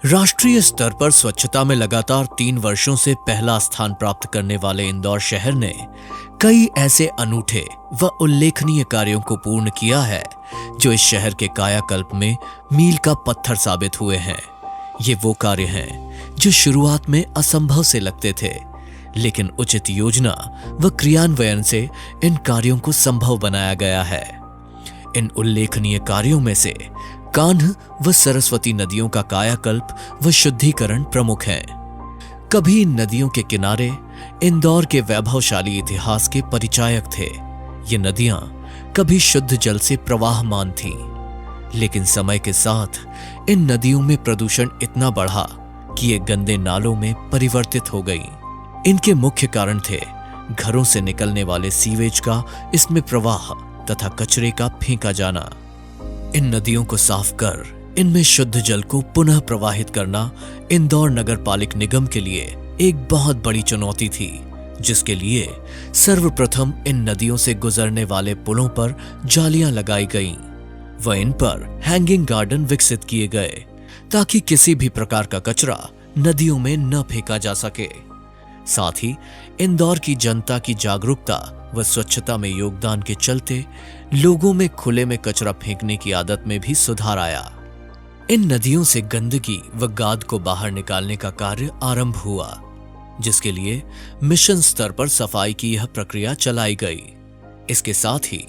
राष्ट्रीय स्तर पर स्वच्छता में लगातार 3 वर्षों से पहला स्थान प्राप्त करने वाले इंदौर शहर ने कई ऐसे अनूठे व उल्लेखनीय कार्यों को पूर्ण किया है जो इस शहर के कायाकल्प में मील का पत्थर साबित हुए हैं। ये वो कार्य हैं जो शुरुआत में असंभव से लगते थे, लेकिन उचित योजना व क्रियान्वयन से इन कार्यों को संभव बनाया गया है। इन उल्लेखनीय कार्यों में से कान्ह व सरस्वती नदियों का कायाकल्प व शुद्धिकरण प्रमुख हैं। कभी इन नदियों के किनारे इंदौर के वैभवशाली इतिहास के परिचायक थे। ये नदियां कभी शुद्ध जल से प्रवाहमान थीं, लेकिन समय के साथ इन नदियों में प्रदूषण इतना बढ़ा कि ये गंदे नालों में परिवर्तित हो गईं। इनके मुख्य कारण थे घरों से निकलने वाले सीवेज का इसमें प्रवाह तथा कचरे का फेंका जाना। इन नदियों को साफ कर इनमें शुद्ध जल को पुनः प्रवाहित करना इंदौर नगर पालिक निगम के लिए एक बहुत बड़ी चुनौती थी, जिसके लिए सर्वप्रथम इन नदियों से गुजरने वाले पुलों पर जालियां लगाई गईं व इन पर हैंगिंग गार्डन विकसित किए गए ताकि किसी भी प्रकार का कचरा नदियों में न फेंका जा सके। साथ ही इंदौर की जनता की जागरूकता व स्वच्छता में योगदान के चलते लोगों में खुले में कचरा फेंकने की आदत में भी सुधार आया। इन नदियों से गंदगी व गाद को बाहर निकालने का कार्य आरंभ हुआ, जिसके लिए मिशन स्तर पर सफाई की यह प्रक्रिया चलाई गई। इसके साथ ही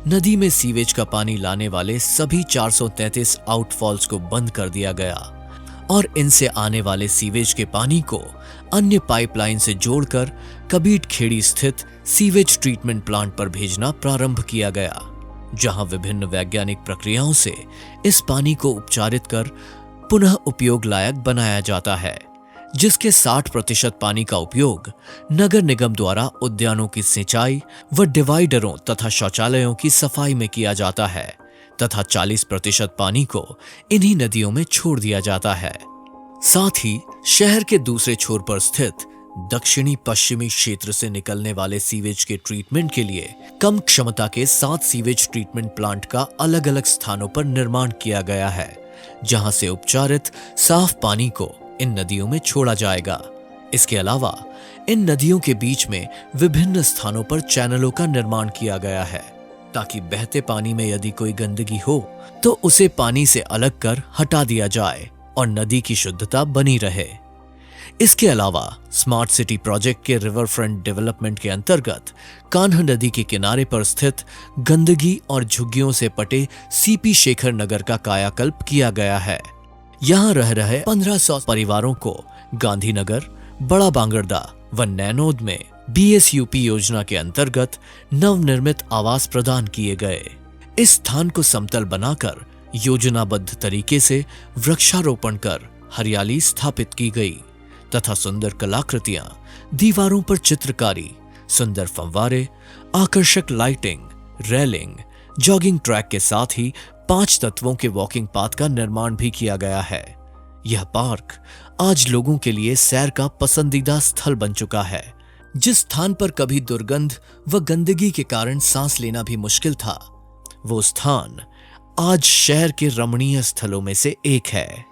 नदी में सीवेज का पानी लाने वाले सभी 433 आउटफॉल्स को बंद कर दिया गया और इनसे आने वाले सीवेज के पानी को अन्य पाइपलाइन से जोड़कर कबीट खेड़ी स्थित सीवेज ट्रीटमेंट प्लांट पर भेजना प्रारंभ किया गया, जहां विभिन्न वैज्ञानिक प्रक्रियाओं से इस पानी को उपचारित कर पुनः उपयोग लायक बनाया जाता है, जिसके 60% पानी का उपयोग नगर निगम द्वारा उद्यानों की सिंचाई व डिवाइडरों तथा शौचालयों की सफाई में किया जाता है तथा 40% पानी को इन्हीं नदियों में छोड़ दिया जाता है। साथ ही शहर के दूसरे छोर पर स्थित दक्षिणी पश्चिमी क्षेत्र से निकलने वाले सीवेज के ट्रीटमेंट के लिए कम क्षमता के 7 सीवेज ट्रीटमेंट प्लांट का अलग अलग स्थानों पर निर्माण किया गया है, जहां से उपचारित साफ पानी को इन नदियों में छोड़ा जाएगा। इसके अलावा इन नदियों के बीच में विभिन्न स्थानों पर चैनलों का निर्माण किया गया है ताकि बहते पानी में यदि कोई गंदगी हो तो उसे पानी से अलग कर हटा दिया जाए और नदी की शुद्धता बनी रहे। इसके अलावा स्मार्ट सिटी प्रोजेक्ट के रिवर फ्रंट डेवलपमेंट के अंतर्गत कान्ह नदी के किनारे पर स्थित गंदगी और झुग्गियों से पटे सीपी शेखर नगर का कायाकल्प किया गया है। यहाँ रह रहे 1500 परिवारों को गांधीनगर, बड़ा बांगरदा व नैनोद में BSUP योजना के अंतर्गत नवनिर्मित आवास प्रदान किए गए। इस स्थान को समतल बनाकर योजनाबद्ध तरीके से वृक्षारोपण कर हरियाली स्थापित की गई तथा सुंदर कलाकृतियां, दीवारों पर चित्रकारी, सुंदर फव्वारे, आकर्षक लाइटिंग, रेलिंग, जॉगिंग ट्रैक के साथ ही 5 तत्वों के वॉकिंग पाथ का निर्माण भी किया गया है। यह पार्क आज लोगों के लिए सैर का पसंदीदा स्थल बन चुका है। जिस स्थान पर कभी दुर्गंध व गंदगी के कारण सांस लेना भी मुश्किल था, वो स्थान आज शहर के रमणीय स्थलों में से एक है।